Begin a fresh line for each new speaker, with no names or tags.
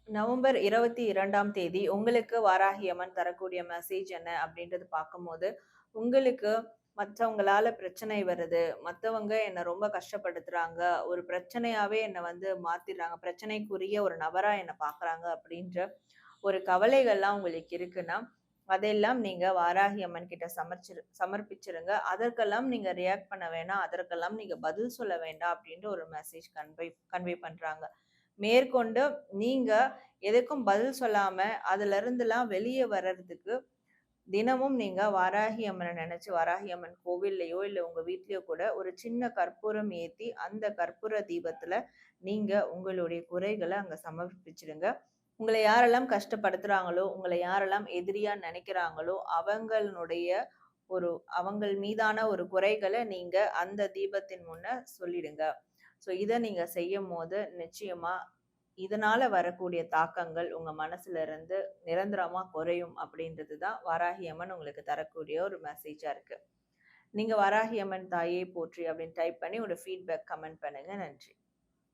November 22ஆம் தேதி உங்களுக்கு வாராகி அம்மன் தரக்கூடிய மெசேஜ் என்ன அப்படின்றது பார்க்கும்போது, உங்களுக்கு மற்றவங்களால பிரச்சனை வருது. மத்தவங்க என்ன ரொம்ப கஷ்டப்படுத்துறாங்க. ஒரு பிரச்சனையாவே என்ன வந்து மாத்திடுறாங்க. பிரச்சனைக்குரிய ஒரு நபரா என்ன பார்க்குறாங்க அப்படின்ற ஒரு கவலைகள்லாம் உங்களுக்கு இருக்குன்னா, அதெல்லாம் நீங்க வாராகி அம்மன் கிட்ட சமர்ப்பிச்சிருங்க. அதற்கெல்லாம் நீங்க ரியாக்ட் பண்ண வேணாம். அதற்கெல்லாம் நீங்க பதில் சொல்ல வேண்டாம் அப்படின்ற ஒரு மெசேஜ் கன்வே கன்வே பண்றாங்க. மேற்கொண்டு நீங்க எதுக்கும் பதில் சொல்லாம அதுல இருந்துலாம் வெளிய வர்றதுக்கு தினமும் நீங்க வாராகி அம்மன நினைச்சு வாராகி அம்மன் கோவில்லயோ இல்ல உங்க வீட்லயோ கூட ஒரு சின்ன கற்பூரம் ஏத்தி அந்த கற்பூர தீபத்துல நீங்க உங்களுடைய குறைகளை அங்க சமர்ப்பிச்சிடுங்க. உங்களை யாரெல்லாம் கஷ்டப்படுத்துறாங்களோ, உங்களை யாரெல்லாம் எதிரியா நினைக்கிறாங்களோ, அவங்களுடைய ஒரு அவங்கள் மீதான ஒரு குறைகளை நீங்க அந்த தீபத்தின் முன்ன சொல்லிடுங்க. ஸோ இத நீங்க செய்யும்போது நிச்சயமா இதனால வரக்கூடிய தாக்கங்கள் உங்க மனசுல இருந்து நிரந்தரமா குறையும் அப்படின்றது தான் வாராகி அம்மன் உங்களுக்கு தரக்கூடிய ஒரு மெசேஜா இருக்கு. நீங்க வாராகி அம்மன் தாயே போற்றி அப்படின்னு டைப் பண்ணி ஒரு ஃபீட்பேக் கமெண்ட் பண்ணுங்க. நன்றி.